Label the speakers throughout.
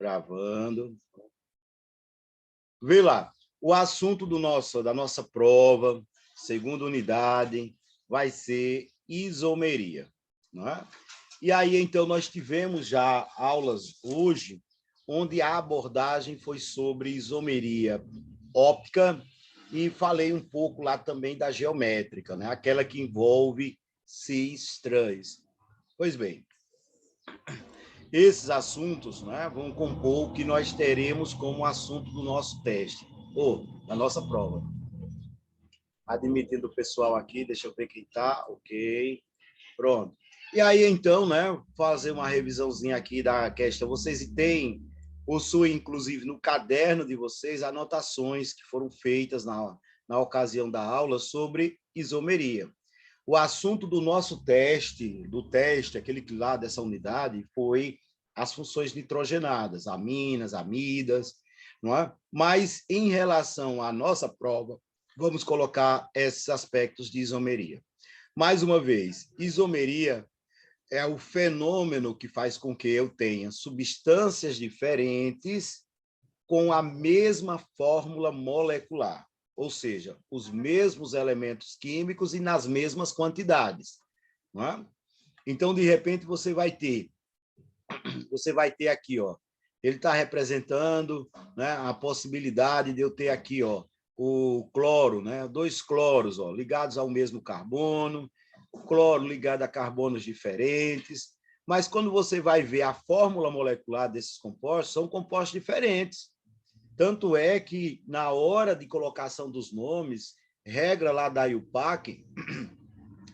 Speaker 1: Gravando. Vê lá, o assunto da nossa prova, segunda unidade, vai ser isomeria. Não é? E aí, então, nós tivemos já aulas hoje, onde a abordagem foi sobre isomeria óptica e falei um pouco lá também da geométrica, né? Aquela que envolve cis trans. Pois bem, esses assuntos, né, vão compor o que nós teremos como assunto do nosso teste, ou da nossa prova. Admitindo o pessoal aqui, deixa eu ver quem está, ok, pronto. E aí, então, né, fazer uma revisãozinha aqui da questão. Vocês possuem, inclusive, no caderno de vocês, anotações que foram feitas na ocasião da aula sobre isomeria. O assunto do nosso teste, aquele lá dessa unidade, foi as funções nitrogenadas, aminas, amidas, não é? Mas, em relação à nossa prova, vamos colocar esses aspectos de isomeria. Mais uma vez, isomeria é o fenômeno que faz com que eu tenha substâncias diferentes com a mesma fórmula molecular, ou seja, os mesmos elementos químicos e nas mesmas quantidades. Não é? Então, de repente, você vai ter aqui, ó, ele está representando, né, a possibilidade de eu ter aqui, ó, o cloro, né, 2 cloros, ó, ligados ao mesmo carbono, o cloro ligado a carbonos diferentes, mas quando você vai ver a fórmula molecular desses compostos, são compostos diferentes. Tanto é que, na hora de colocação dos nomes, regra lá da IUPAC,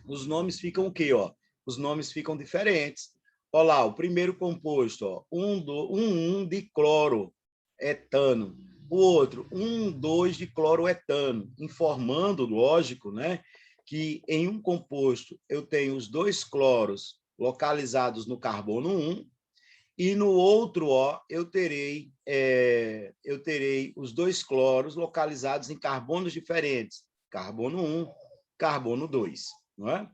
Speaker 1: os nomes ficam o quê? Ó? Os nomes ficam diferentes. Olha lá, o primeiro composto, ó, 1 de cloroetano. O outro, 1,2 de cloroetano, informando, lógico, né, que em um composto eu tenho os 2 cloros localizados no carbono 1, e no outro, ó, eu terei os 2 cloros localizados em carbonos diferentes, carbono 1, carbono 2, não é?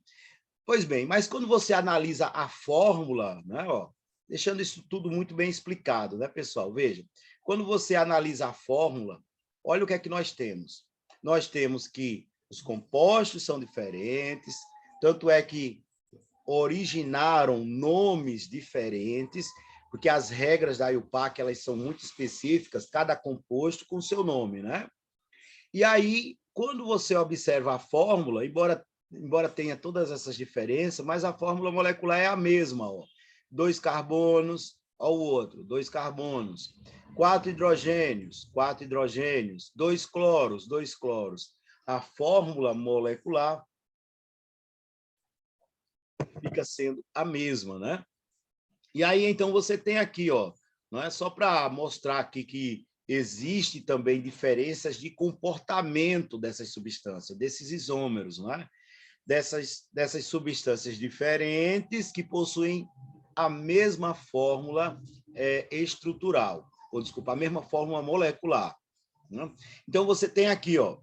Speaker 1: Pois bem, mas quando você analisa a fórmula, né, ó, deixando isso tudo muito bem explicado, né, pessoal? Veja, quando você analisa a fórmula, olha o que é que nós temos. Nós temos que os compostos são diferentes, tanto é que originaram nomes diferentes, porque as regras da IUPAC elas são muito específicas, cada composto com o seu nome, né? E aí, quando você observa a fórmula, embora tenha todas essas diferenças, mas a fórmula molecular é a mesma, ó. 2 carbonos ao outro, 2 carbonos, 4 hidrogênios, 2 cloros, 2 cloros. A fórmula molecular fica sendo a mesma, né? E aí, então, você tem aqui, ó, não é só para mostrar aqui que existe também diferenças de comportamento dessas substâncias, desses isômeros, não é? Dessas substâncias diferentes que possuem a mesma fórmula estrutural, ou desculpa, a mesma fórmula molecular. Né? Então, você tem aqui, ó,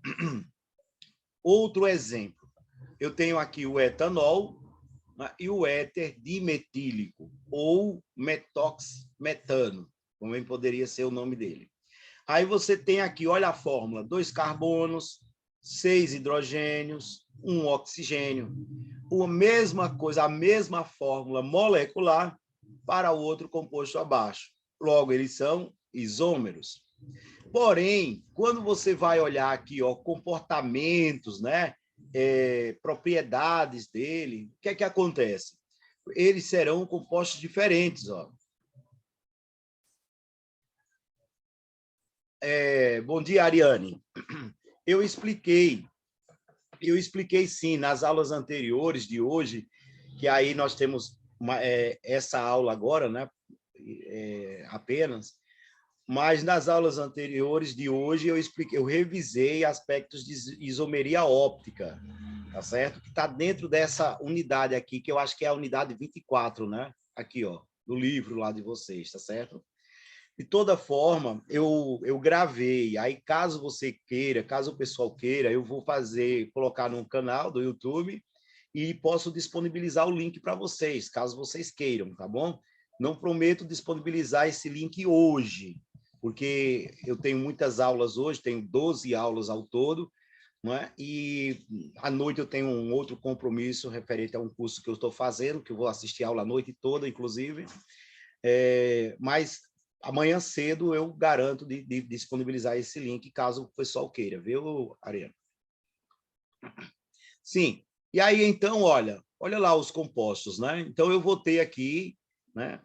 Speaker 1: outro exemplo. Eu tenho aqui o etanol, né, e o éter dimetílico, ou metoxmetano, como poderia ser o nome dele. Aí você tem aqui, olha a fórmula, 2 carbonos, 6 hidrogênios, 1 oxigênio. A mesma coisa, a mesma fórmula molecular para o outro composto abaixo. Logo, eles são isômeros. Porém, quando você vai olhar aqui, ó, comportamentos, né, propriedades dele, o que é que acontece? Eles serão compostos diferentes, ó. Bom dia, Ariane. Eu expliquei sim nas aulas anteriores de hoje, que aí nós temos essa aula agora, né? Apenas, mas nas aulas anteriores de hoje eu revisei aspectos de isomeria óptica, tá certo? Que está dentro dessa unidade aqui, que eu acho que é a unidade 24, né? Aqui, ó, do livro lá de vocês, tá certo? De toda forma, eu gravei. Aí, caso você queira, caso o pessoal queira, eu vou colocar no canal do YouTube e posso disponibilizar o link para vocês, caso vocês queiram, tá bom? Não prometo disponibilizar esse link hoje, porque eu tenho muitas aulas hoje, tenho 12 aulas ao todo, não é? E à noite eu tenho um outro compromisso referente a um curso que eu estou fazendo, que eu vou assistir a aula a noite toda, inclusive. Mas amanhã cedo eu garanto de disponibilizar esse link, caso o pessoal queira, viu, Ariana? Sim. E aí, então, olha lá os compostos, né? Então, eu vou ter aqui, né,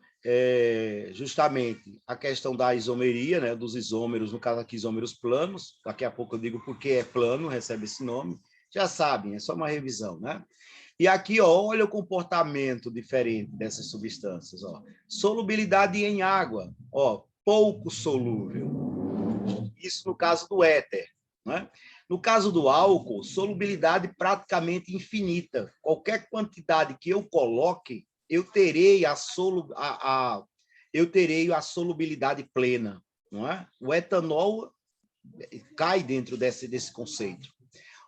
Speaker 1: justamente a questão da isomeria, né, dos isômeros, no caso aqui, isômeros planos. Daqui a pouco eu digo por que é plano, recebe esse nome. Já sabem, é só uma revisão, né? E aqui, ó, olha o comportamento diferente dessas substâncias, ó. Solubilidade em água, ó, pouco solúvel. Isso no caso do éter, né? No caso do álcool, solubilidade praticamente infinita. Qualquer quantidade que eu coloque, eu terei a solubilidade plena, não é? O etanol cai dentro desse conceito.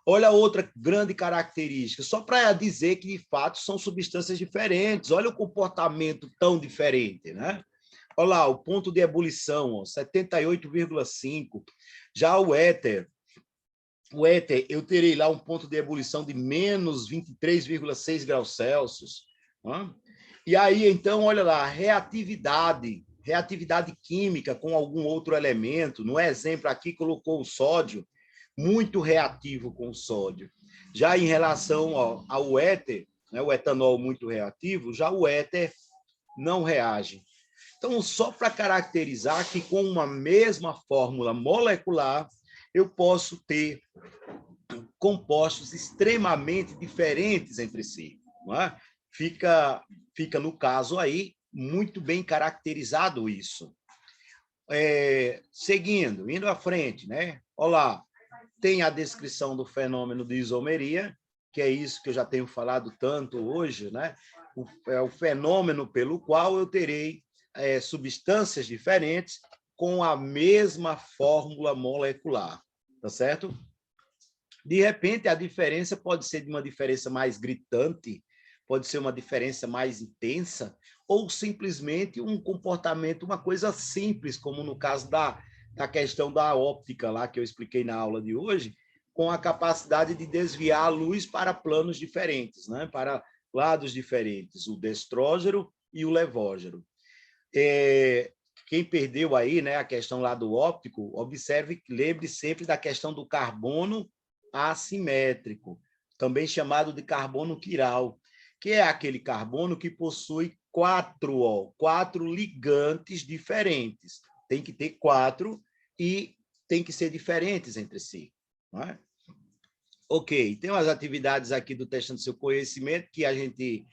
Speaker 1: Olha outra grande característica, só para dizer que, de fato, são substâncias diferentes. Olha o comportamento tão diferente, né? Olha lá, o ponto de ebulição, 78,5. Já o éter, eu terei lá um ponto de ebulição de menos 23,6 graus Celsius. Né? E aí, então, olha lá, reatividade química com algum outro elemento. No exemplo aqui, colocou o sódio, muito reativo com o sódio. Já em relação ao éter, né, o etanol muito reativo, já o éter não reage. Então, só para caracterizar que com uma mesma fórmula molecular, eu posso ter compostos extremamente diferentes entre si. Não é? Fica, no caso aí, muito bem caracterizado isso. Seguindo, indo à frente, né? Olha lá, tem a descrição do fenômeno de isomeria, que é isso que eu já tenho falado tanto hoje, né? É o fenômeno pelo qual eu terei substâncias diferentes com a mesma fórmula molecular, tá certo? De repente, a diferença pode ser de uma diferença mais gritante, pode ser uma diferença mais intensa, ou simplesmente um comportamento, uma coisa simples, como no caso da questão da óptica lá, que eu expliquei na aula de hoje, com a capacidade de desviar a luz para planos diferentes, né? Para lados diferentes, o destrógeno e o levógeno. Quem perdeu aí, né, a questão lá do óptico, observe, lembre sempre da questão do carbono assimétrico, também chamado de carbono quiral, que é aquele carbono que possui quatro ligantes diferentes. Tem que ter 4 e tem que ser diferentes entre si. Não é? Ok, tem umas atividades aqui do Testando Seu Conhecimento que a gente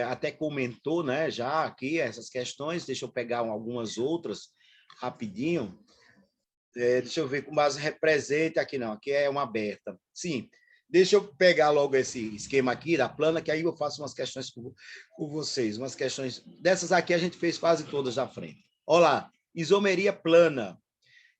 Speaker 1: até comentou, né, já aqui, essas questões. Deixa eu pegar algumas outras rapidinho. Deixa eu ver com base represente aqui, não, aqui é uma aberta. Sim, deixa eu pegar logo esse esquema aqui da plana, que aí eu faço umas questões com vocês, umas questões, dessas aqui a gente fez quase todas à frente. Olha lá, isomeria plana.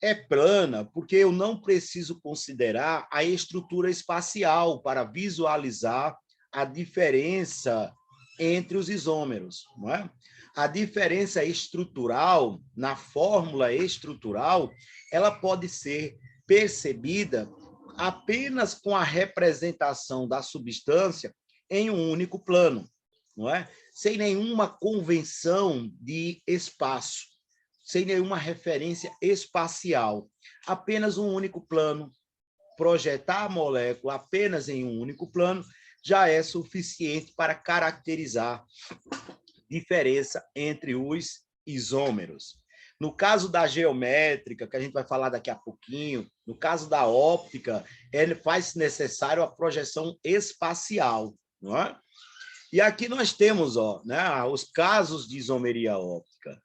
Speaker 1: É plana porque eu não preciso considerar a estrutura espacial para visualizar a diferença entre os isômeros, não é? A diferença estrutural, na fórmula estrutural, ela pode ser percebida apenas com a representação da substância em um único plano, não é? Sem nenhuma convenção de espaço, sem nenhuma referência espacial, apenas um único plano. Projetar a molécula apenas em um único plano já é suficiente para caracterizar diferença entre os isômeros. No caso da geométrica, que a gente vai falar daqui a pouquinho, no caso da óptica, faz necessário a projeção espacial, não é? E aqui nós temos, né, os casos de isomeria óptica.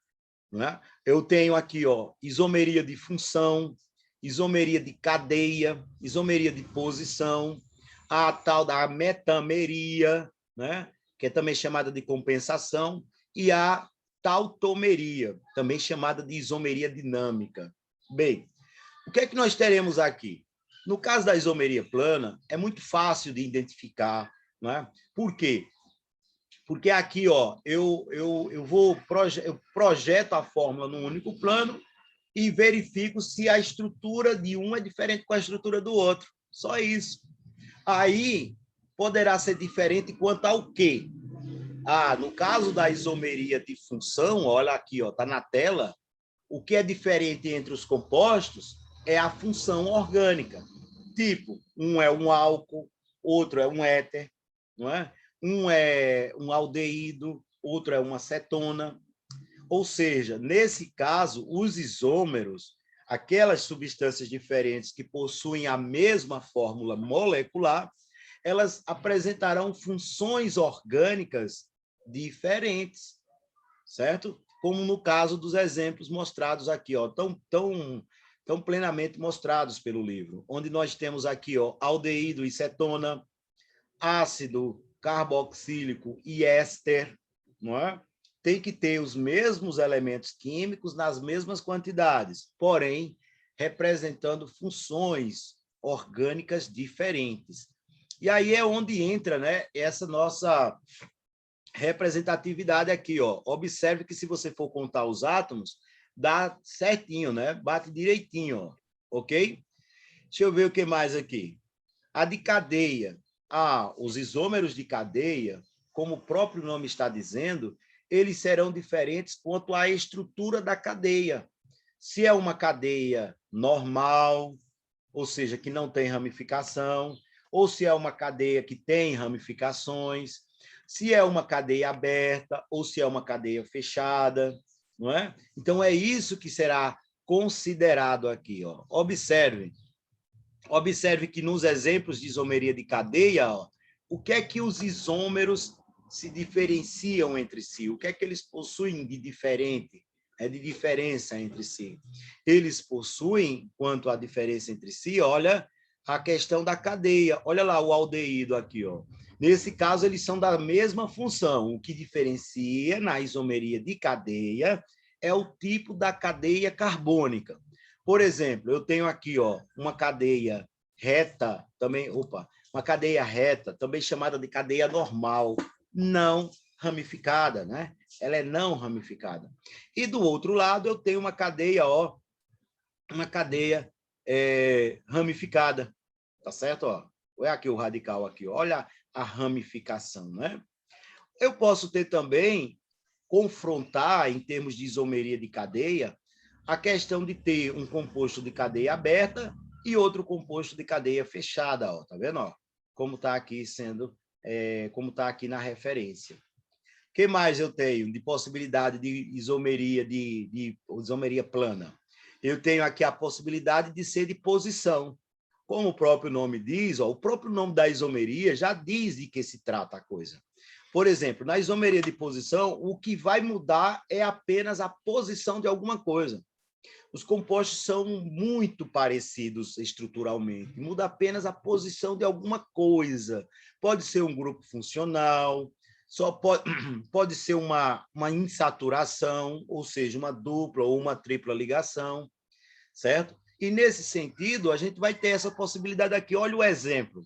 Speaker 1: Né? Eu tenho aqui, isomeria de função, isomeria de cadeia, isomeria de posição, a tal da metameria, né? Que é também chamada de compensação, e a tautomeria, também chamada de isomeria dinâmica. Bem, o que é que nós teremos aqui? No caso da isomeria plana, é muito fácil de identificar. Né? Por quê? Porque aqui, ó, eu projeto a fórmula no único plano e verifico se a estrutura de um é diferente com a estrutura do outro. Só isso. Aí, poderá ser diferente quanto ao quê? No caso da isomeria de função, olha aqui, ó, está na tela, o que é diferente entre os compostos é a função orgânica. Tipo, um é um álcool, outro é um éter, não é? Um é um aldeído, outro é uma cetona. Ou seja, nesse caso, os isômeros, aquelas substâncias diferentes que possuem a mesma fórmula molecular, elas apresentarão funções orgânicas diferentes, certo? Como no caso dos exemplos mostrados aqui, ó, tão plenamente mostrados pelo livro, onde nós temos aqui, ó, aldeído e cetona, ácido carboxílico e éster, não é? Tem que ter os mesmos elementos químicos nas mesmas quantidades, porém representando funções orgânicas diferentes. E aí é onde entra, né, essa nossa representatividade aqui, ó. Observe que se você for contar os átomos, dá certinho, né? Bate direitinho, ó. Ok? Deixa eu ver o que mais aqui. A de cadeia. Os isômeros de cadeia, como o próprio nome está dizendo, eles serão diferentes quanto à estrutura da cadeia. Se é uma cadeia normal, ou seja, que não tem ramificação, ou se é uma cadeia que tem ramificações, se é uma cadeia aberta ou se é uma cadeia fechada, não é? Então, é isso que será considerado aqui. Ó. Observe que nos exemplos de isomeria de cadeia, ó, o que é que os isômeros se diferenciam entre si? O que é que eles possuem de diferente? De diferença entre si. Eles possuem, quanto à diferença entre si, olha, a questão da cadeia. Olha lá o aldeído aqui, ó. Nesse caso, eles são da mesma função. O que diferencia na isomeria de cadeia é o tipo da cadeia carbônica. Por exemplo, eu tenho aqui, ó, uma cadeia reta, uma cadeia reta, também chamada de cadeia normal, não ramificada, né? Ela é não ramificada. E do outro lado eu tenho uma cadeia, ó, ramificada, tá certo? Ó, olha aqui o radical aqui, olha a ramificação, né? Eu posso ter também confrontar em termos de isomeria de cadeia a questão de ter um composto de cadeia aberta e outro composto de cadeia fechada, ó, tá vendo? Ó, como está aqui como está aqui na referência. O que mais eu tenho de possibilidade de isomeria, de isomeria plana? Eu tenho aqui a possibilidade de ser de posição. Como o próprio nome diz, ó, o próprio nome da isomeria já diz de que se trata a coisa. Por exemplo, na isomeria de posição, o que vai mudar é apenas a posição de alguma coisa. Os compostos são muito parecidos estruturalmente, muda apenas a posição de alguma coisa. Pode ser um grupo funcional, pode ser uma insaturação, ou seja, uma dupla ou uma tripla ligação, certo? E, nesse sentido, a gente vai ter essa possibilidade aqui. Olha o exemplo.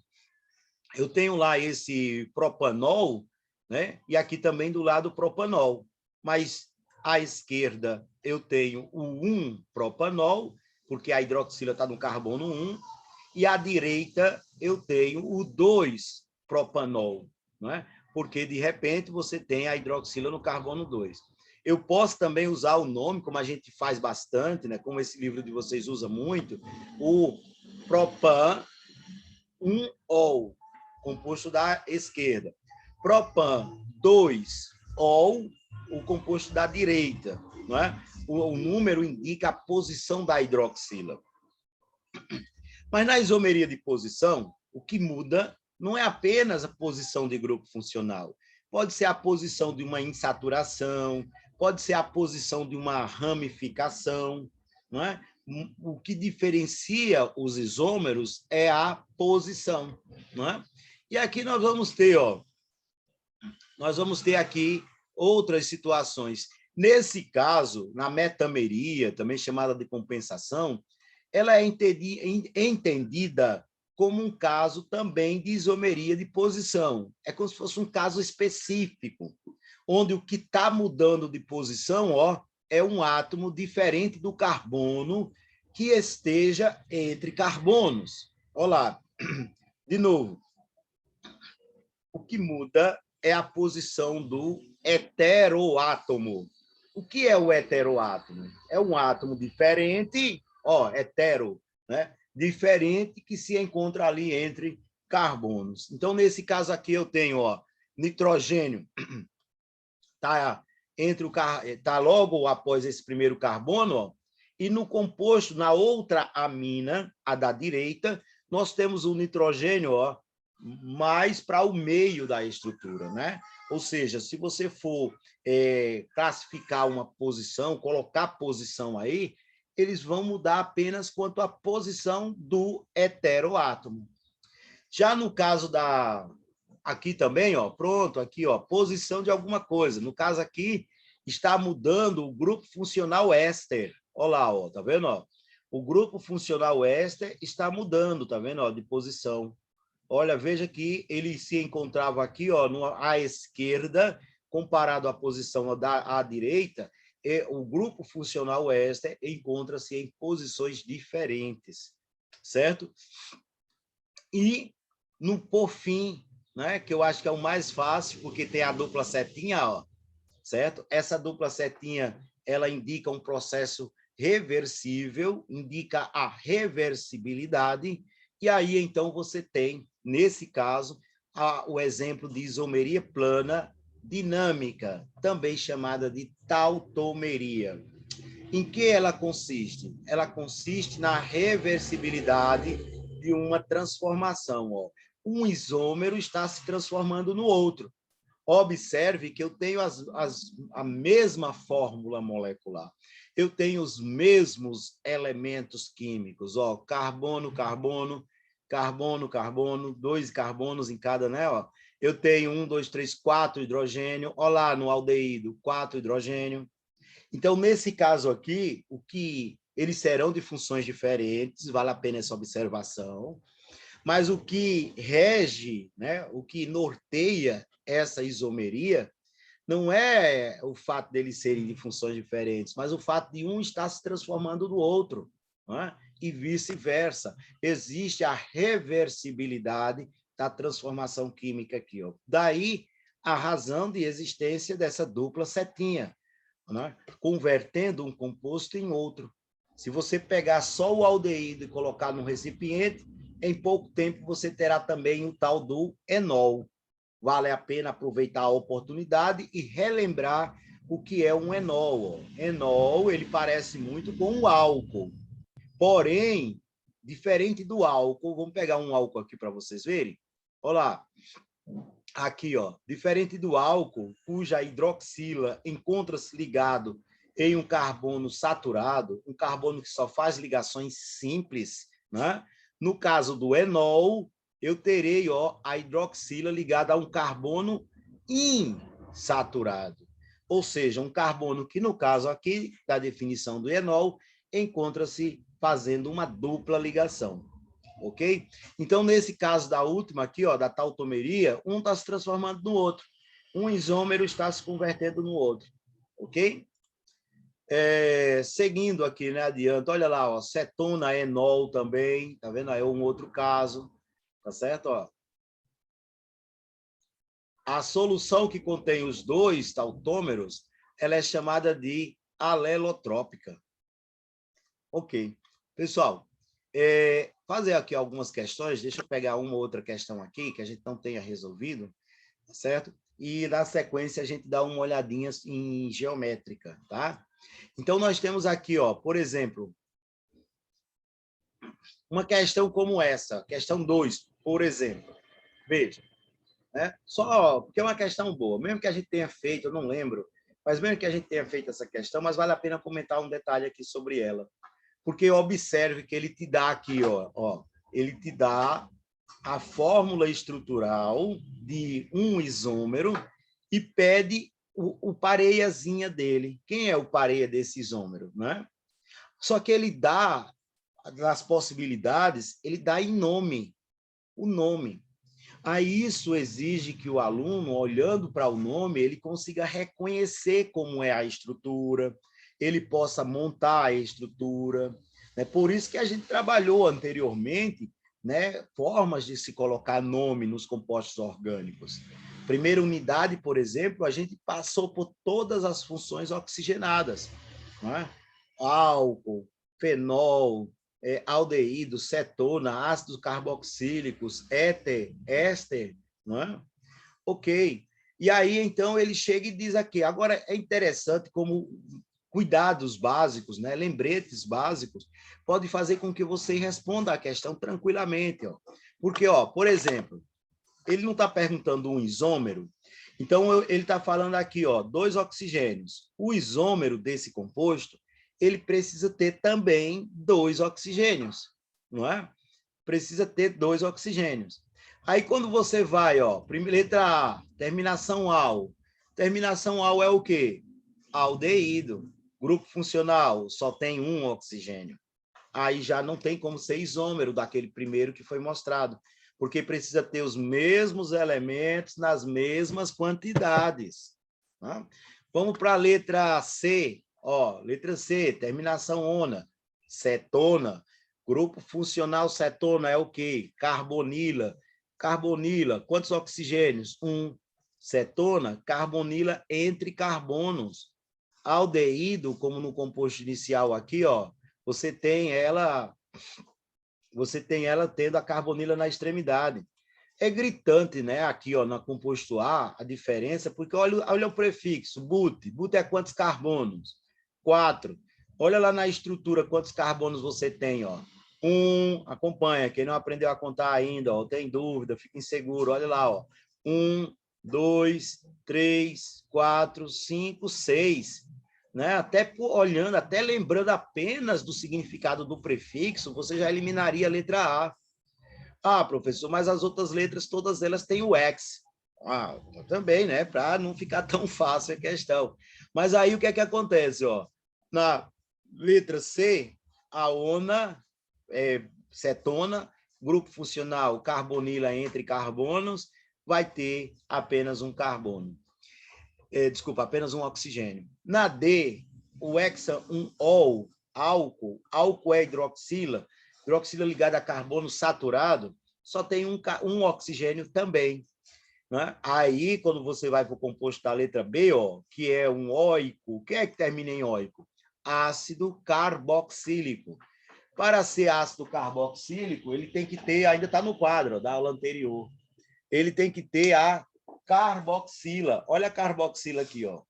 Speaker 1: Eu tenho lá esse propanol, né? E aqui também do lado o propanol. Mas à esquerda eu tenho o 1-propanol, porque a hidroxila está no carbono 1, e à direita eu tenho o 2-propanol, não é? Porque, de repente, você tem a hidroxila no carbono 2. Eu posso também usar o nome, como a gente faz bastante, né? Como esse livro de vocês usa muito, o propan 1-ol, composto da esquerda. Propan 2-ol, o composto da direita, não é? O número indica a posição da hidroxila. Mas na isomeria de posição, o que muda não é apenas a posição de grupo funcional. Pode ser a posição de uma insaturação, pode ser a posição de uma ramificação, não é? O que diferencia os isômeros é a posição, não é? E aqui nós vamos ter aqui outras situações. Nesse caso, na metameria, também chamada de compensação, ela é entendida como um caso também de isomeria de posição. É como se fosse um caso específico, onde o que está mudando de posição, ó, é um átomo diferente do carbono que esteja entre carbonos. Olha lá, de novo. O que muda é a posição do heteroátomo. O que é o heteroátomo? É um átomo diferente, ó, hetero, né? Diferente que se encontra ali entre carbonos. Então, nesse caso aqui, eu tenho, ó, nitrogênio, tá tá logo após esse primeiro carbono, ó, e no composto, na outra amina, a da direita, nós temos o nitrogênio, ó, mais para o meio da estrutura, né? Ou seja, se você for classificar uma posição, colocar posição aí, eles vão mudar apenas quanto à posição do heteroátomo. Já no caso da... Aqui também, ó, pronto, aqui, ó, posição de alguma coisa. No caso aqui, está mudando o grupo funcional éster. Olha lá, ó, tá vendo? Ó? O grupo funcional éster está mudando, tá vendo? Ó, de posição. Olha, veja que ele se encontrava aqui, ó, à esquerda, comparado à posição à direita, o grupo funcional éster encontra-se em posições diferentes, certo? E, por fim, né, que eu acho que é o mais fácil, porque tem a dupla setinha, ó, certo? Essa dupla setinha, ela indica um processo reversível, indica a reversibilidade, e aí, então, você tem, nesse caso, o exemplo de isomeria plana dinâmica, também chamada de tautomeria. Em que ela consiste? Ela consiste na reversibilidade de uma transformação. Ó. Um isômero está se transformando no outro. Observe que eu tenho a mesma fórmula molecular. Eu tenho os mesmos elementos químicos, ó, carbono, carbono, carbono, carbono, 2 carbonos em cada, né? Ó. Eu tenho 1, 2, 3, 4 hidrogênio. Olha lá no aldeído, 4 hidrogênio. Então, nesse caso aqui, o que eles serão de funções diferentes, vale a pena essa observação, mas o que rege, né, o que norteia essa isomeria não é o fato deles serem de funções diferentes, mas o fato de um estar se transformando no outro, não é? E vice-versa. Existe a reversibilidade da transformação química aqui. Ó. Daí a razão de existência dessa dupla setinha, né? Convertendo um composto em outro. Se você pegar só o aldeído e colocar no recipiente, em pouco tempo você terá também o tal do enol. Vale a pena aproveitar a oportunidade e relembrar o que é um enol. Enol, ele parece muito com o álcool. Porém, diferente do álcool, vamos pegar um álcool aqui para vocês verem. Olha lá. Aqui, ó, diferente do álcool, cuja hidroxila encontra-se ligado em um carbono saturado, um carbono que só faz ligações simples, né? No caso do enol, eu terei, ó, a hidroxila ligada a um carbono insaturado, ou seja, um carbono que, no caso aqui, da definição do enol, encontra-se fazendo uma dupla ligação. Ok? Então, nesse caso da última aqui, ó, da tautomeria, um está se transformando no outro. Um isômero está se convertendo no outro. Ok? Seguindo aqui, né, adiante, olha lá, ó, cetona, enol também, tá vendo? Aí é um outro caso, tá certo? Ó. A solução que contém os dois tautômeros, ela é chamada de alelotrópica. Ok. Pessoal, fazer aqui algumas questões, deixa eu pegar uma ou outra questão aqui que a gente não tenha resolvido, certo? E na sequência a gente dá uma olhadinha em geométrica, tá? Então nós temos aqui, ó, por exemplo, uma questão como essa, questão 2, por exemplo. Veja, né? Só porque é uma questão boa, mesmo que a gente tenha feito, eu não lembro, mas mesmo que a gente tenha feito essa questão, mas vale a pena comentar um detalhe aqui sobre ela. Porque observe que ele te dá aqui, ó, ele te dá a fórmula estrutural de um isômero e pede o pareiazinha dele. Quem é o pareia desse isômero, né? Só que ele dá, das possibilidades, ele dá em nome. o nome. Aí isso exige que o aluno, olhando para o nome, ele consiga reconhecer como é a estrutura, ele possa montar a estrutura. Né? Por isso que a gente trabalhou anteriormente, né, formas de se colocar nome nos compostos orgânicos. Primeira unidade, por exemplo, a gente passou por todas as funções oxigenadas. Né? Álcool, fenol, aldeído, cetona, ácidos carboxílicos, éter, éster, não é? Ok. E aí, então, ele chega e diz aqui, agora é interessante como cuidados básicos, né? Lembretes básicos, pode fazer com que você responda a questão tranquilamente. Ó. Porque, ó, por exemplo, ele não está perguntando um isômero, então ele está falando aqui, ó, 2 oxigênios. O isômero desse composto, ele precisa ter também 2 oxigênios, não é? Precisa ter 2 oxigênios. Aí, quando você vai, ó, primeira letra A, terminação AL. Terminação AL é o quê? Aldeído. Grupo funcional, só tem 1 oxigênio. Aí já não tem como ser isômero daquele primeiro que foi mostrado, porque precisa ter os mesmos elementos nas mesmas quantidades. Tá? Vamos para a letra C. Ó, letra C, terminação ona, cetona. Grupo funcional cetona é o quê? Carbonila. Carbonila, quantos oxigênios? 1. Cetona, carbonila entre carbonos. Aldeído, como no composto inicial aqui, ó, você tem ela tendo a carbonila na extremidade. É gritante, né? Aqui, ó, no composto A, a diferença, porque olha o prefixo, but. But é quantos carbonos? 4. Olha lá na estrutura quantos carbonos você tem, ó. 1, acompanha, quem não aprendeu a contar ainda, ó, tem dúvida, fica inseguro, olha lá, ó. 1, 2, 3, 4, 5, 6. Né? Até olhando, até lembrando apenas do significado do prefixo, você já eliminaria a letra A. Ah, professor, mas as outras letras, todas elas têm o X. Ah, também, né? Para não ficar tão fácil a questão. Mas aí o que é que acontece? Ó? Na letra C, a ona, cetona, grupo funcional carbonila entre carbonos, vai ter apenas um carbono. Desculpa, apenas um oxigênio. Na D, o hexa, um ol, álcool, álcool é hidroxila, hidroxila ligada a carbono saturado, só tem um oxigênio também. Né? Aí, quando você vai para o composto da letra B, ó, que é um óico, o que é que termina em óico? Ácido carboxílico. Para ser ácido carboxílico, ele tem que ter, ainda está no quadro ó, da aula anterior, ele tem que ter a carboxila. Olha a carboxila aqui, ó.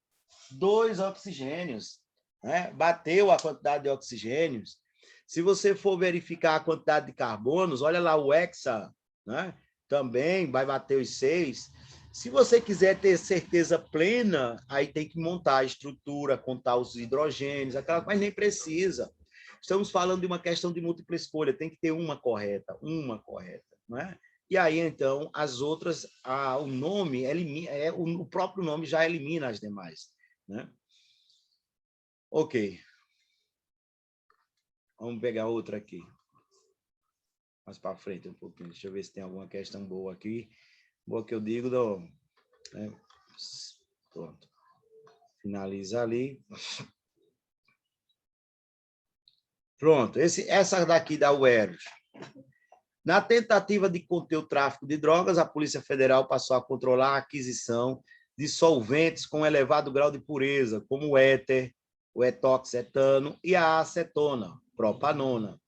Speaker 1: 2 oxigênios. Né? Bateu a quantidade de oxigênios. Se você for verificar a quantidade de carbonos, olha lá o hexa, né? Também vai bater os 6. Se você quiser ter certeza plena, aí tem que montar a estrutura, contar os hidrogênios, aquela, mas nem precisa. Estamos falando de uma questão de múltipla escolha, tem que ter uma correta, não é? E aí, então, as outras, o nome, o próprio nome já elimina as demais. Né? Ok. Vamos pegar outra aqui. Mais para frente um pouquinho. Deixa eu ver se tem alguma questão boa aqui. Boa que eu digo, né? Pronto. Finaliza ali. Pronto. Essa daqui da UERJ. Na tentativa de conter o tráfico de drogas, a Polícia Federal passou a controlar a aquisição de solventes com elevado grau de pureza, como o éter, o etoxetano e a acetona, propanona.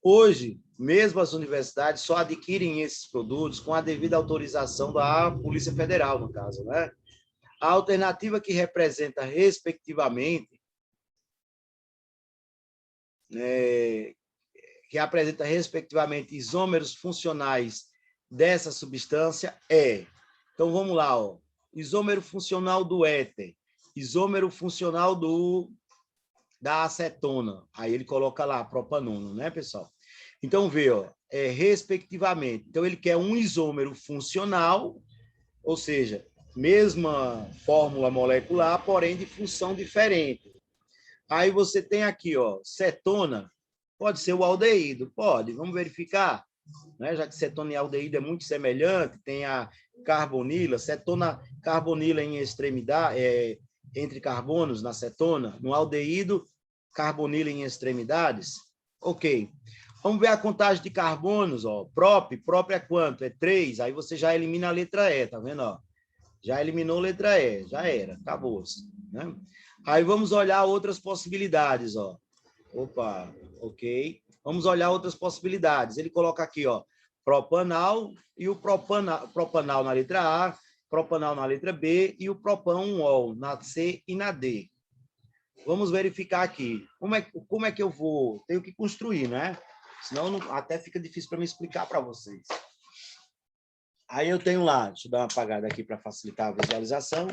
Speaker 1: Hoje, mesmo as universidades só adquirem esses produtos com a devida autorização da Polícia Federal, no caso, né? A alternativa que representa, respectivamente, isômeros funcionais dessa substância é. Então, vamos lá, ó. Isômero funcional do éter, isômero funcional da acetona. Aí ele coloca lá, propanona, né, pessoal? Então, vê, ó, respectivamente. Então, ele quer um isômero funcional, ou seja, mesma fórmula molecular, porém de função diferente. Aí você tem aqui, ó, cetona, pode ser o aldeído, pode, vamos verificar. né? Já que cetona e aldeído é muito semelhante, tem a carbonila, cetona, carbonila em extremidade, entre carbonos na cetona, no aldeído, carbonila em extremidades. Ok. Vamos ver a contagem de carbonos, ó. Prop é quanto? É 3, aí você já elimina a letra E, tá vendo? Ó? Já eliminou a letra E, já era, acabou. Né? Aí vamos olhar outras possibilidades, ó. Opa, ok. Vamos olhar outras possibilidades. Ele coloca aqui, ó, propanal e o propanal na letra A, propanal na letra B e o propan-1-ol na C e na D. Vamos verificar aqui. Como é que eu vou? Tenho que construir, né? Senão até fica difícil para me explicar para vocês. Aí eu tenho lá, deixa eu dar uma apagada aqui para facilitar a visualização.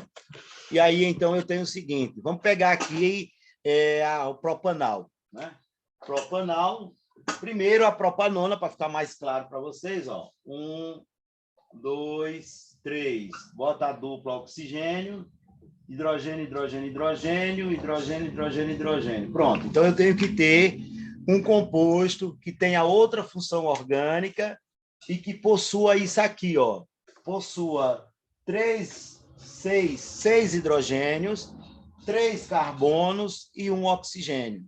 Speaker 1: E aí, então, eu tenho o seguinte. Vamos pegar aqui o propanal, né? Propanal. Primeiro, a propanona, para ficar mais claro para vocês, ó. 1, 2, 3. Bota a dupla oxigênio. Hidrogênio, hidrogênio, hidrogênio, hidrogênio, hidrogênio, hidrogênio. Pronto. Então, eu tenho que ter um composto que tenha outra função orgânica e que possua isso aqui, ó. Possua 6 hidrogênios, 3 carbonos e 1 oxigênio.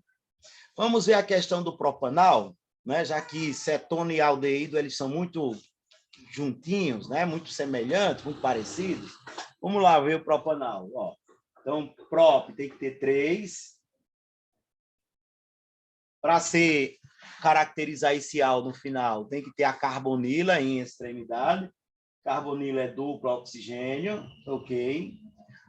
Speaker 1: Vamos ver a questão do propanal, né? Já que cetona e aldeído eles são muito juntinhos, né? Muito semelhantes, muito parecidos. Vamos lá ver o propanal. Ó. Então, prop tem que ter 3. Para caracterizar esse al no final, tem que ter a carbonila em extremidade. Carbonila é duplo oxigênio, ok.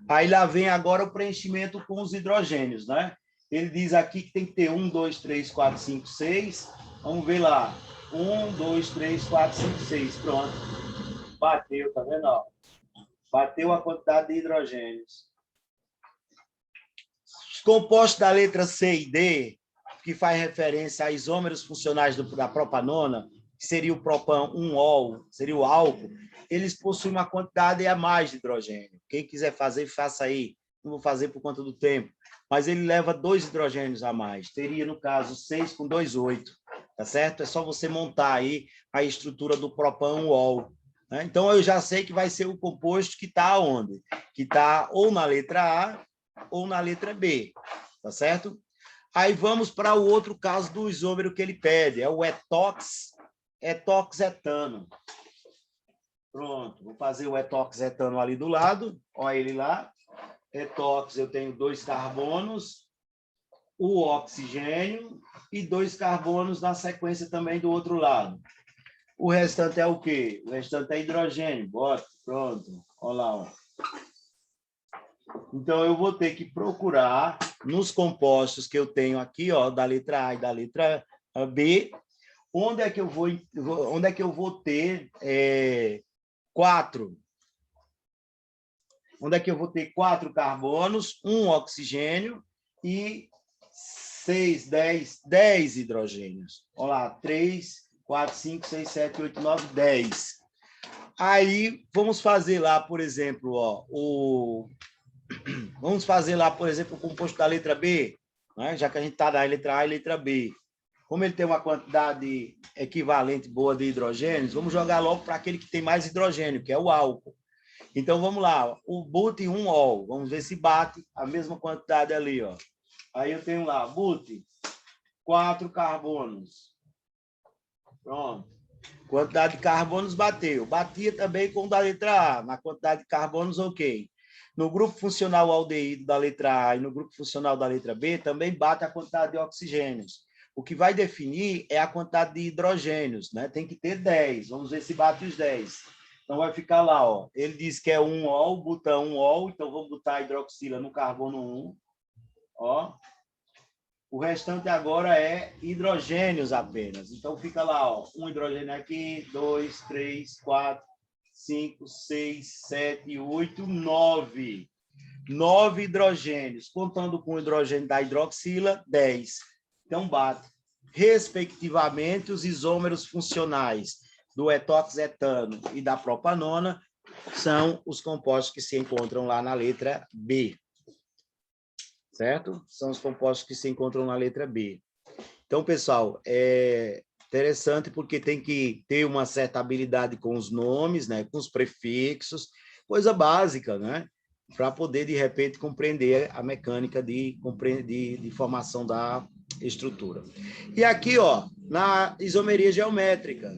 Speaker 1: Aí lá vem agora o preenchimento com os hidrogênios, né? Ele diz aqui que tem que ter 1, 2, 3, 4, 5, 6. Vamos ver lá. 1, 2, 3, 4, 5, 6. Pronto. Bateu, tá vendo? Ó? Bateu a quantidade de hidrogênios. Os compostos da letra C e D, que faz referência a isômeros funcionais da propanona, que seria o propan-1-ol, seria o álcool, eles possuem uma quantidade a mais de hidrogênio. Quem quiser fazer, faça aí. Não vou fazer por conta do tempo. Mas ele leva 2 hidrogênios a mais. Teria, no caso, 6 com 2, 8. Tá certo? É só você montar aí a estrutura do propan-1-ol. Né? Então, eu já sei que vai ser o composto que está onde? Que está ou na letra A ou na letra B. Tá certo? Aí vamos para o outro caso do isômero que ele pede. É o etoxetano. Pronto, vou fazer o etoxetano ali do lado. Olha ele lá. Etox, eu tenho 2 carbonos, o oxigênio e 2 carbonos na sequência também do outro lado. O restante é o quê? O restante é hidrogênio. Bota, pronto. Olha lá. Ó. Então, eu vou ter que procurar nos compostos que eu tenho aqui, ó, da letra A e da letra B, onde é que eu vou ter 4? Onde é que eu vou ter 4 carbonos, 1 oxigênio e 10 hidrogênios. Olha lá, 3, 4, 5, 6, 7, 8, 9, 10. Aí, vamos fazer lá, por exemplo, ó, vamos fazer lá, por exemplo, o composto da letra B, né? Já que a gente está na letra A e letra B. Como ele tem uma quantidade equivalente boa de hidrogênios, vamos jogar logo para aquele que tem mais hidrogênio, que é o álcool. Então, vamos lá. O but-1-ol. Vamos ver se bate a mesma quantidade ali. Ó. Aí eu tenho lá, but, 4 carbonos. Pronto. Quantidade de carbonos bateu. Batia também com o da letra A. Na quantidade de carbonos, ok. No grupo funcional aldeído da letra A e no grupo funcional da letra B, também bate a quantidade de oxigênios. O que vai definir é a quantidade de hidrogênios, né? Tem que ter 10. Vamos ver se bate os 10. Então, vai ficar lá, ó. Ele diz que é 1-ol, botão 1-ol, então vou botar a hidroxila no carbono 1. Ó. O restante agora é hidrogênios apenas. Então, fica lá, ó. 1 hidrogênio aqui, 2, 3, 4, 5, 6, 7, 8, 9. 9 hidrogênios. Contando com o hidrogênio da hidroxila, 10. Então, bate, respectivamente, os isômeros funcionais do etoxetano e da propanona são os compostos que se encontram lá na letra B. Certo? São os compostos que se encontram na letra B. Então, pessoal, Interessante porque tem que ter uma certa habilidade com os nomes, né, com os prefixos, coisa básica, né, para poder, de repente, compreender a mecânica de formação da estrutura. E aqui, ó, na isomeria geométrica,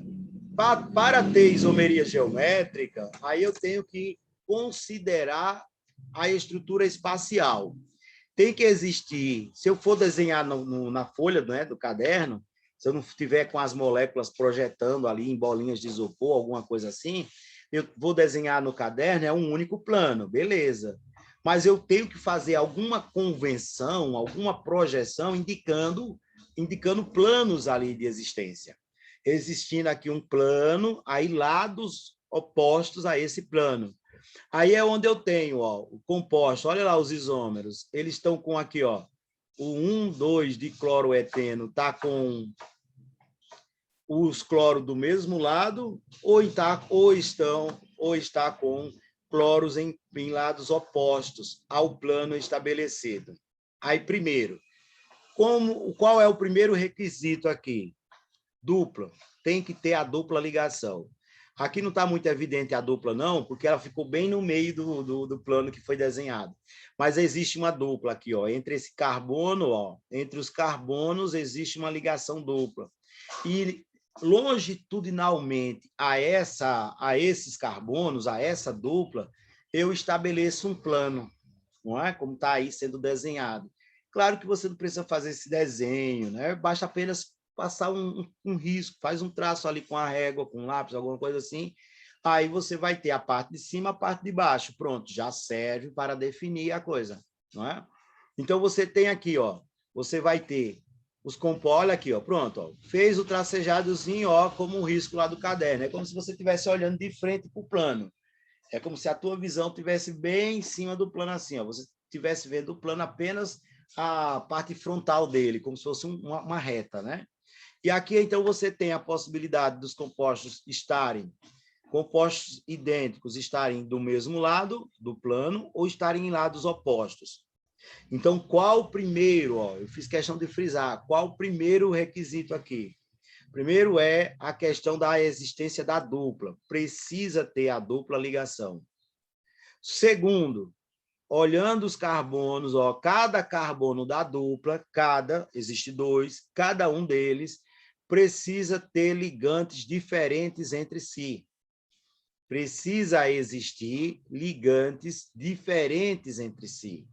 Speaker 1: para ter isomeria geométrica, aí eu tenho que considerar a estrutura espacial. Tem que existir, se eu for desenhar na folha, né, do caderno, se eu não estiver com as moléculas projetando ali em bolinhas de isopor, alguma coisa assim, eu vou desenhar no caderno, é um único plano, beleza. Mas eu tenho que fazer alguma convenção, alguma projeção indicando planos ali de existência. Existindo aqui um plano, aí lados opostos a esse plano. Aí é onde eu tenho, ó, o composto, olha lá os isômeros, eles estão com aqui, ó, o 1,2 de cloroeteno está com os cloros do mesmo lado ou está com cloros em lados opostos ao plano estabelecido. Aí, primeiro, qual é o primeiro requisito aqui? Dupla. Tem que ter a dupla ligação. Aqui não está muito evidente a dupla, não, porque ela ficou bem no meio do plano que foi desenhado. Mas existe uma dupla aqui, ó, entre esse carbono, ó, entre os carbonos existe uma ligação dupla. E longitudinalmente a esses carbonos, a essa dupla, eu estabeleço um plano, não é? Como está aí sendo desenhado. Claro que você não precisa fazer esse desenho, né? Basta apenas passar um risco, faz um traço ali com a régua, com um lápis, alguma coisa assim, aí você vai ter a parte de cima, a parte de baixo, pronto, já serve para definir a coisa, não é? Então, você tem aqui, ó, você vai ter os compostos, olha aqui, ó, pronto, ó, fez o tracejadozinho, ó, como um risco lá do caderno, é como se você estivesse olhando de frente para o plano, é como se a tua visão estivesse bem em cima do plano assim, ó, você estivesse vendo o plano apenas a parte frontal dele, como se fosse uma reta, né? E aqui, então, você tem a possibilidade dos compostos idênticos estarem do mesmo lado do plano ou estarem em lados opostos. Então, qual o primeiro? Ó, eu fiz questão de frisar. Qual o primeiro requisito aqui? Primeiro é a questão da existência da dupla. Precisa ter a dupla ligação. Segundo, olhando os carbonos, ó, cada carbono da dupla, existe 2, cada um deles precisa ter ligantes diferentes entre si. Precisa existir ligantes diferentes entre si.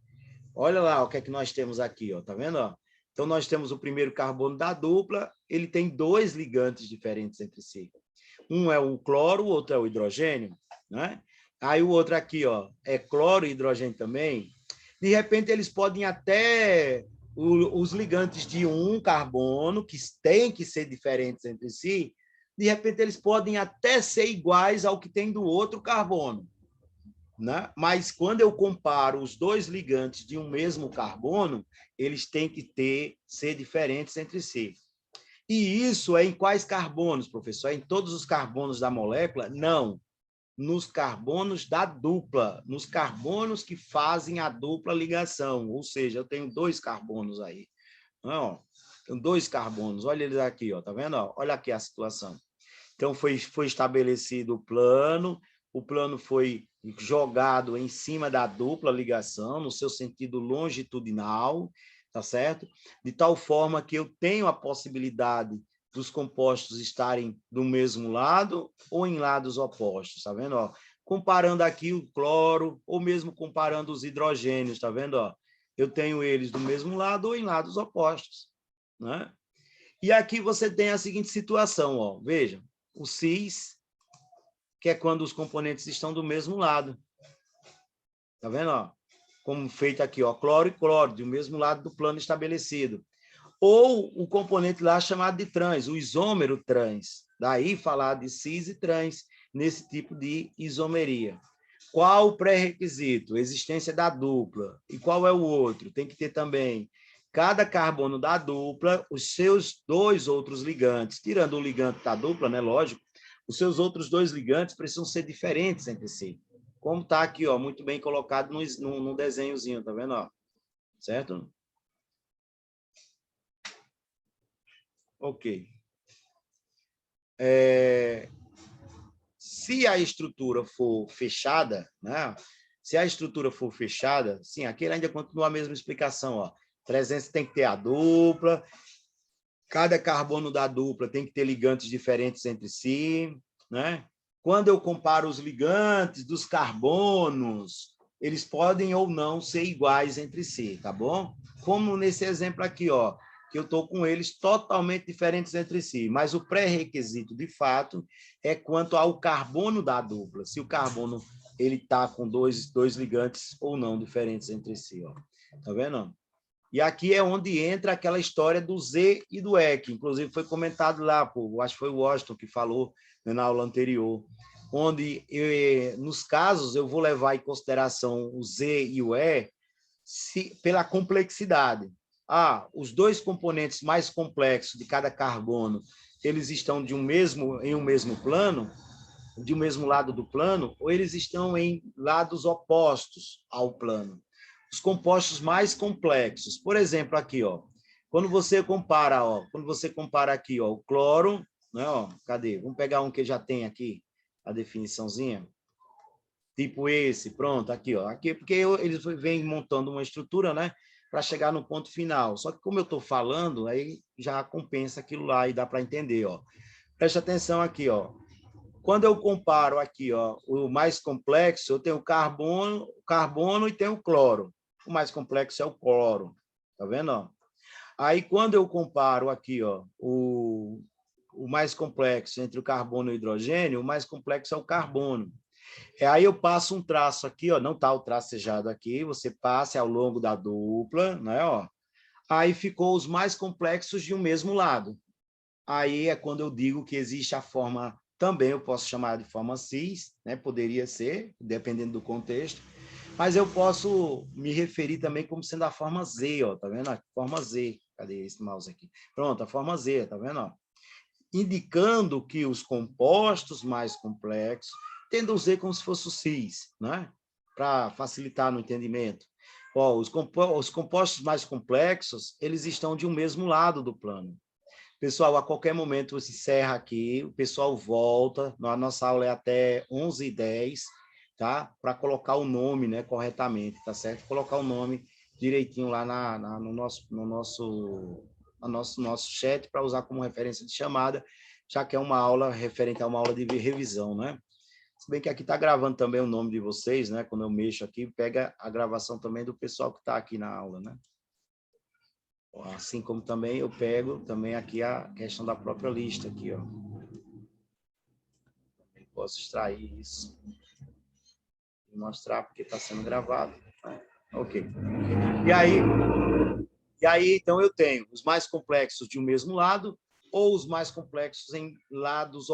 Speaker 1: Olha lá o que é que nós temos aqui, ó, tá vendo? Ó? Então, nós temos o primeiro carbono da dupla, ele tem 2 ligantes diferentes entre si. Um é o cloro, o outro é o hidrogênio, né? Aí o outro aqui, ó, é cloro e hidrogênio também. De repente, eles podem até os ligantes de um carbono, que têm que ser diferentes entre si, de repente eles podem até ser iguais ao que tem do outro carbono, né? Mas quando eu comparo os 2 ligantes de um mesmo carbono, eles têm que ser diferentes entre si. E isso é em quais carbonos, professor? É em todos os carbonos da molécula? Não. Nos carbonos da dupla, nos carbonos que fazem a dupla ligação, ou seja, eu tenho 2 carbonos aí. Não, tenho 2 carbonos, olha eles aqui, ó, tá vendo? Olha aqui a situação. Então, foi estabelecido o plano foi jogado em cima da dupla ligação, no seu sentido longitudinal, tá certo? De tal forma que eu tenho a possibilidade dos compostos estarem do mesmo lado ou em lados opostos, tá vendo? Ó, comparando aqui o cloro, ou mesmo comparando os hidrogênios, tá vendo? Ó, eu tenho eles do mesmo lado ou em lados opostos, né? E aqui você tem a seguinte situação, ó, veja, o cis, que é quando os componentes estão do mesmo lado. Tá vendo? Ó? Como feito aqui, ó, cloro e cloro, do mesmo lado do plano estabelecido. Ou o componente lá chamado de trans, o isômero trans. Daí falar de cis e trans nesse tipo de isomeria. Qual o pré-requisito? Existência da dupla. E qual é o outro? Tem que ter também cada carbono da dupla, os seus 2 outros ligantes, tirando o ligante da dupla, né? Lógico, os seus outros 2 ligantes precisam ser diferentes entre si. Como está aqui, ó, muito bem colocado no desenhozinho, tá vendo? Ó? Certo? Ok. se a estrutura for fechada, né? Se a estrutura for fechada, sim, aqui ainda continua a mesma explicação, ó. Presença tem que ter a dupla, cada carbono da dupla tem que ter ligantes diferentes entre si, né? Quando eu comparo os ligantes dos carbonos, eles podem ou não ser iguais entre si, tá bom? Como nesse exemplo aqui, ó, que eu estou com eles totalmente diferentes entre si, mas o pré-requisito, de fato, é quanto ao carbono da dupla, se o carbono ele está com dois ligantes ou não diferentes entre si, ó. Tá vendo? E aqui é onde entra aquela história do Z e do E, que inclusive foi comentado lá, acho que foi o Washington que falou, né, na aula anterior, onde, nos casos, eu vou levar em consideração o Z e o E pela complexidade. Os dois componentes mais complexos de cada carbono, eles estão em um mesmo plano, de um mesmo lado do plano, ou eles estão em lados opostos ao plano. Os compostos mais complexos, por exemplo, aqui, ó, quando você compara aqui, ó, o cloro, né, ó, cadê? Vamos pegar um que já tem aqui a definiçãozinha. Tipo esse, pronto, aqui, ó. Aqui, porque eles vêm montando uma estrutura, né, para chegar no ponto final. Só que como eu estou falando, aí já compensa aquilo lá e dá para entender, ó. Preste atenção aqui, ó. Quando eu comparo aqui, ó, o mais complexo, eu tenho o carbono e tenho o cloro. O mais complexo é o cloro, tá vendo? Ó? Aí, quando eu comparo aqui, ó, o mais complexo entre o carbono e o hidrogênio, o mais complexo é o carbono. Aí eu passo um traço aqui, ó, não está o tracejado aqui, você passa ao longo da dupla, né? Ó. Aí ficou os mais complexos de um mesmo lado. Aí é quando eu digo que existe a forma, também eu posso chamar de forma cis, né? Poderia ser, dependendo do contexto, mas eu posso me referir também como sendo a forma Z, ó, tá vendo? A forma Z, cadê esse mouse aqui? Pronto, a forma Z, tá vendo? Ó? Indicando que os compostos mais complexos tendem a Z como se fosse o cis, né? Para facilitar no entendimento. Ó, os compostos mais complexos, eles estão de um mesmo lado do plano. Pessoal, a qualquer momento você encerra aqui, o pessoal volta, a nossa aula é até 11h10, tá? Para colocar o nome, né, corretamente, tá certo? Colocar o nome direitinho lá no nosso chat para usar como referência de chamada, já que é uma aula referente a uma aula de revisão, né? Se bem que aqui está gravando também o nome de vocês, né? Quando eu mexo aqui, pega a gravação também do pessoal que está aqui na aula, né? Assim como também eu pego também aqui a questão da própria lista aqui, ó. Eu posso extrair isso e mostrar porque está sendo gravado. Ok. E aí, então, eu tenho os mais complexos de um mesmo lado ou os mais complexos em lados